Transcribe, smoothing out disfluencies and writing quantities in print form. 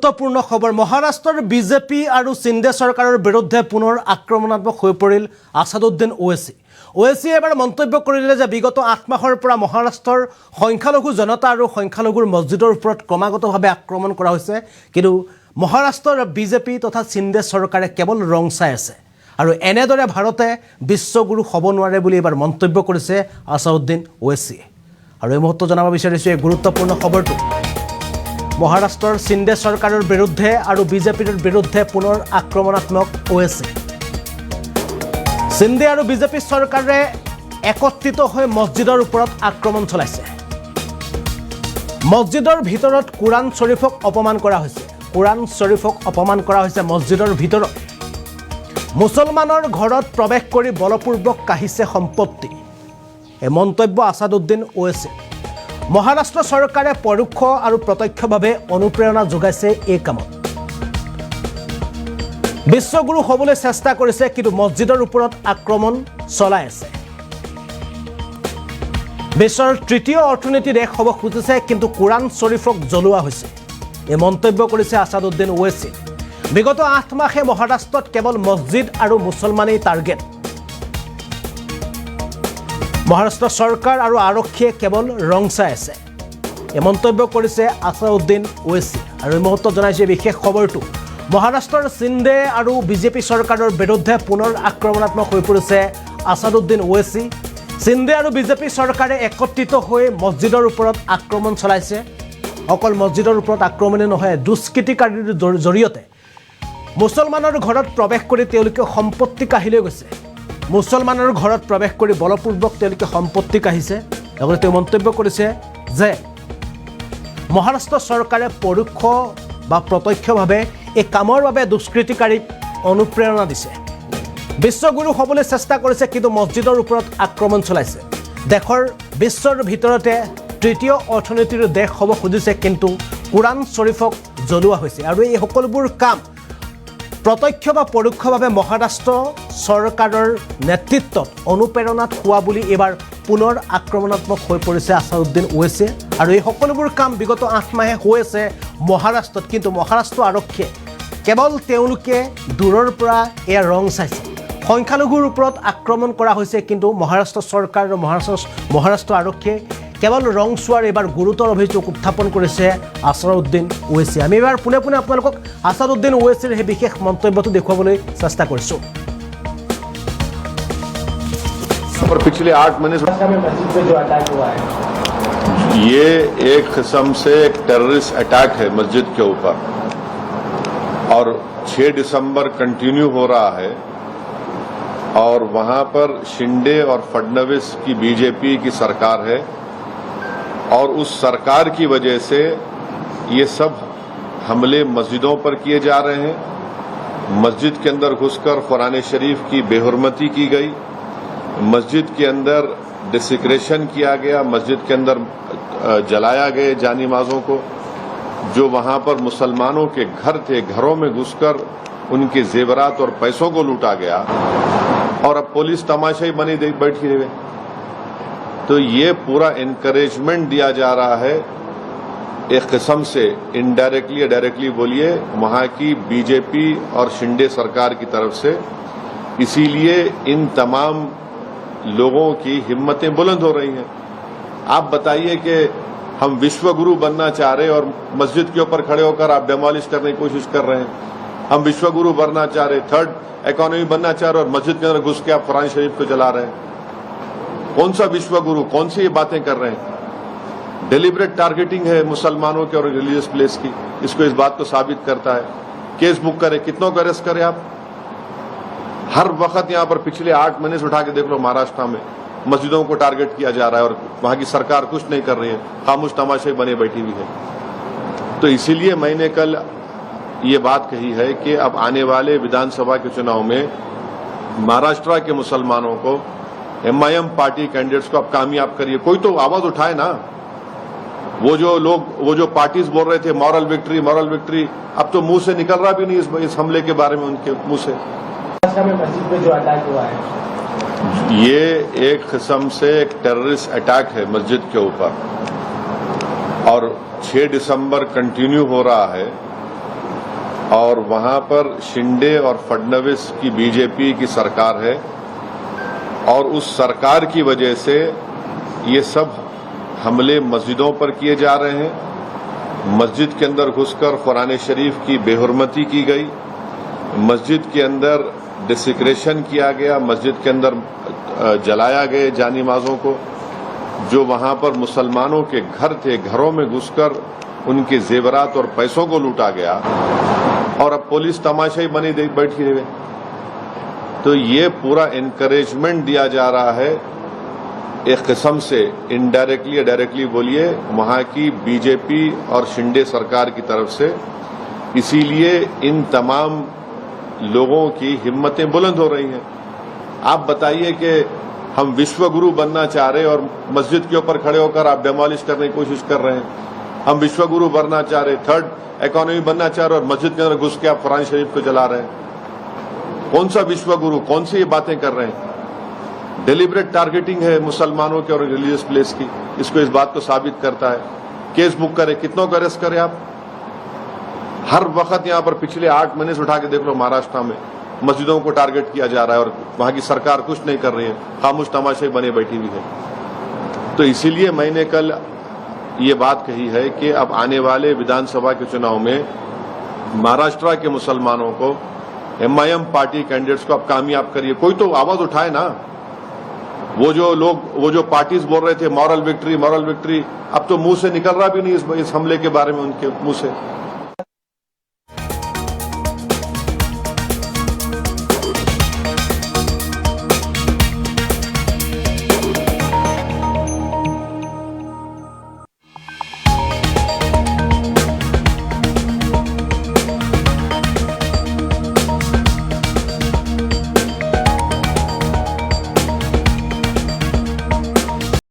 গুৰুত্বপূৰ্ণ খবৰ মহাৰাষ্ট্ৰৰ বিজেপি আৰু সিন্ধে চৰকাৰৰ বিৰুদ্ধে পুনৰ আক্ৰমণাত্মক হৈ পৰিল আসাদুদ্দিন ওৱেইছিয়ে এবাৰ মন্তব্য কৰিলে যে বিগত 8 মাহৰ পৰা মহাৰাষ্ট্ৰৰ সংখ্যালঘু জনতা আৰু সংখ্যালঘুৰ মছজিদৰ ওপৰত ক্ৰমাগতভাৱে আক্ৰমণ কৰা হৈছে কিন্তু মহাৰাষ্ট্ৰৰ বিজেপি তথা সিন্ধে চৰকাৰে কেৱল ৰং চাই আছে আৰু এনেদৰে ভাৰতে বিশ্বগুৰু হ'ব নোৱাৰে বুলি এবাৰ মন্তব্য কৰিছে আসাদুদ্দিন ওৱেইছিয়ে আৰু এই মুহূৰ্তত জনাব বিচাৰিছো এই গুৰুত্বপূৰ্ণ খবৰটো মহাৰাষ্ট্ৰৰ সিন্ধে চৰকাৰৰ বিৰুদ্ধে আৰু বিজেপিৰ বিৰুদ্ধে পুনৰ আক্ৰমণাত্মক ওৱেইছি সিন্ধে আৰু বিজেপি চৰকাৰে একত্ৰিত হৈ মছজিদৰ ওপৰত আক্ৰমণ চলাইছে মছজিদৰ ভিতৰত কুৰাণ শৰীফক অপমান কৰা হৈছে মছজিদৰ ভিতৰত মুছলমানৰ ঘৰত প্ৰৱেশ কৰি বলপূৰ্বক কাঢ়িছে সম্পত্তি এই মন্তব্য আসাদুদ্দিন ওৱেইছি মহাৰাষ্ট্ৰ চৰকাৰে পৰোক্ষ আৰু প্ৰত্যক্ষভাৱে অনুপ্ৰেৰণা যোগাইছে এই কামত বিশ্বগুৰু হ'বলৈ চেষ্টা কৰিছে কিন্তু মছজিদৰ ওপৰত আক্ৰমণ চলাই আছে বিশ্বৰ তৃতীয় অৰ্থনীতি দেশ হ'ব খুজিছে কিন্তু কুৰাণ শৰীফক জ্বলোৱা হৈছে এই মন্তব্য কৰিছে আসাদুদ্দিন ওৱেইছি বিগত 8 মাহে মহাৰাষ্ট্ৰত কেৱল মছজিদ আৰু মুছলমানেই টাৰ্গেট মহাৰাষ্ট্ৰ চৰকাৰ আৰু আৰক্ষীয়ে কেৱল ৰং চাই আছে এই মন্তব্য কৰিছে আসাদুদ্দিন ওৱেইছি আৰু এই মুহূৰ্তত জনাইছে বিশেষ খবৰটো মহাৰাষ্ট্ৰৰ সিন্ধে আৰু বিজেপি চৰকাৰৰ বিৰুদ্ধে পুনৰ আক্ৰমণাত্মক হৈ পৰিছে আসাদুদ্দিন ওৱেইছি সিন্ধে আৰু বিজেপি চৰকাৰে একত্ৰিত হৈ মছজিদৰ ওপৰত আক্ৰমণ চলাইছে অকল মছজিদৰ ওপৰত আক্ৰমণে নহয় দুষ্কৃতিকাৰীৰ জৰিয়তে মুছলমানৰ ঘৰত প্ৰৱেশ কৰি তেওঁলোকে সম্পত্তি কাঢ়ি লৈ গৈছে মুছলমানৰ ঘৰত প্ৰৱেশ কৰি বলপূৰ্বক তেওঁলোকে সম্পত্তি কাঢ়িছে লগতে তেওঁ মন্তব্য কৰিছে যে মহাৰাষ্ট্ৰ চৰকাৰে পৰোক্ষ বা প্ৰত্যক্ষভাৱে এই কামৰ বাবে দুষ্কৃতিকাৰীক অনুপ্ৰেৰণা দিছে বিশ্বগুৰু হ'বলৈ চেষ্টা কৰিছে কিন্তু মছজিদৰ ওপৰত আক্ৰমণ চলাইছে দেশৰ বিশ্বৰ ভিতৰতে তৃতীয় অৰ্থনীতিৰ দেশ হ'ব খুজিছে কিন্তু কুৰাণ শৰীফক জ্বলোৱা হৈছে আৰু এই সকলোবোৰ কাম প্ৰত্যক্ষ বা পৰোক্ষভাৱে মহাৰাষ্ট্ৰ চৰকাৰৰ নেতৃত্বত অনুপ্ৰেৰণাত হোৱা বুলি এবাৰ পুনৰ আক্ৰমণাত্মক হৈ পৰিছে আসাদুদ্দিন ওৱেইছি আৰু এই সকলোবোৰ কাম বিগত 8 মাহে হৈ আছে মহাৰাষ্ট্ৰত কিন্তু মহাৰাষ্ট্ৰ আৰক্ষীয়ে কেৱল তেওঁলোকে দূৰৰ পৰা এয়া ৰং চাইছে সংখ্যালঘুৰ ওপৰত আক্ৰমণ কৰা হৈছে কিন্তু মহাৰাষ্ট্ৰ চৰকাৰ আৰু মহাৰাষ্ট্ৰ আৰক্ষীয়ে কেৱল ৰং চোৱাৰ এবাৰ গুৰুতৰ অভিযোগ উত্থাপন কৰিছে আসাদুদ্দিন ওৱেইছি আমি এবাৰ পুনে পুনে আপোনালোকক আসাদুদ্দিন ওৱেইছিৰ এই বিশেষ মন্তব্যটো দেখুৱাবলৈ চেষ্টা কৰিছো और पिछले 8 महीने से जो अटैक हुआ है ये एक किस्म से एक टेररिस्ट अटैक है मस्जिद के ऊपर और 6 दिसंबर कंटिन्यू हो रहा है और वहां पर शिंदे और फडणवीस की बीजेपी की सरकार है और उस सरकार की वजह से ये सब हमले मस्जिदों पर किए जा रहे हैं मस्जिद के अंदर घुसकर कुरान शरीफ की बेहुरमती की गई मस्जिद के अंदर डिसिक्रेशन किया गया मस्जिद के अंदर जलाया गए जानिमाज़ों को जो वहां पर मुसलमानों के घर थे घरों में घुसकर उनके जेवरात और पैसों को लूटा गया और अब पुलिस तमाशाई बनी बैठी रहे तो ये पूरा इनकरेजमेंट दिया जा रहा है एक किस्म से इनडायरेक्टली या डायरेक्टली बोलिए वहां की बीजेपी और शिंदे सरकार की तरफ से इसीलिए इन तमाम लोगों की हिम्मतें बुलंद हो रही हैं आप बताइए कि हम विश्वगुरु बनना चाह रहे हैं और मस्जिद के ऊपर खड़े होकर आप डेमोलिश करने की कोशिश कर रहे हैं हम विश्वगुरु बनना चाह रहे हैं थर्ड इकोनॉमी बनना चाह रहे हैं और मस्जिद के अंदर घुस के आप कुरान शरीफ को जला रहे हैं कौन सा विश्वगुरु कौन सी ये बातें कर रहे हैं डेलिब्रेट टारगेटिंग है मुसलमानों के और रिलीजियस प्लेस की इसको इस बात को साबित करता है केस बुक करें कितनों को अरेस्ट करें आप हर वक्त यहाँ पर पिछले 8 महीने से उठा के देख लो महाराष्ट्र में मस्जिदों को टारगेट किया जा रहा है और वहां की सरकार कुछ नहीं कर रही है खामोश तमाशे बने बैठी हुई है तो इसीलिए मैंने कल ये बात कही है कि अब आने वाले विधानसभा के चुनाव में महाराष्ट्र के मुसलमानों को MIM पार्टी कैंडिडेट्स को अब कामयाब करिए कोई तो आवाज उठाए ना वो जो पार्टीज बोल रहे थे मॉरल विक्ट्री अब तो मुंह से निकल रहा भी नहीं इस हमले के बारे में उनके मुंह से मस्जिद में जो अटैक हुआ है ये एक किस्म से एक टेररिस्ट अटैक है मस्जिद के ऊपर और 6 दिसंबर कंटिन्यू हो रहा है और वहां पर शिंदे और फडणवीस की बीजेपी की सरकार है और उस सरकार की वजह से ये सब हमले मस्जिदों पर किए जा रहे हैं। मस्जिद के अंदर घुसकर कुरान शरीफ की बेहुरमती की गई, मस्जिद के अंदर डिसिक्रेशन किया गया, मस्जिद के अंदर जलाया गए जानिमाज़ों को। जो वहां पर मुसलमानों के घर थे, घरों में घुसकर उनके जेवरात और पैसों को लूटा गया और अब पुलिस तमाशाई बनी बैठी है। तो ये पूरा एनकरेजमेंट दिया जा रहा है एक किस्म से, इनडायरेक्टली या डायरेक्टली बोलिए, वहां की बीजेपी और शिंदे सरकार की तरफ से। इसीलिए इन तमाम लोगों की हिम्मतें बुलंद हो रही हैं। आप बताइए कि हम विश्वगुरु बनना चाह रहे हैं और मस्जिद के ऊपर खड़े होकर आप डेमोलिश करने की कोशिश कर रहे हैं। हम विश्वगुरु बनना चाह रहे, थर्ड इकोनॉमी बनना चाह रहे और मस्जिद के अंदर घुस के आप कुरान शरीफ को जला रहे हैं। कौन सा विश्वगुरु, कौन सी ये बातें कर रहे हैं? डेलिब्रेट टारगेटिंग है मुसलमानों के और रिलीजियस प्लेस की। इसको इस बात को साबित करता है। केस बुक करे, कितनों को अरेस्ट करे आप? हर वक्त यहां पर पिछले 8 महीने से उठा के देख लो, महाराष्ट्र में मस्जिदों को टारगेट किया जा रहा है और वहां की सरकार कुछ नहीं कर रही है, खामोश तमाशे बने बैठी हुई है। तो इसीलिए मैंने कल ये बात कही है कि अब आने वाले विधानसभा के चुनाव में महाराष्ट्र के मुसलमानों को, एमआईएम पार्टी कैंडिडेट्स को अब कामयाब करिए। कोई तो आवाज उठाए ना। वो जो पार्टीज बोल रहे थे मॉरल विक्ट्री, अब तो मुंह से निकल रहा भी नहीं इस हमले के बारे में उनके मुंह से।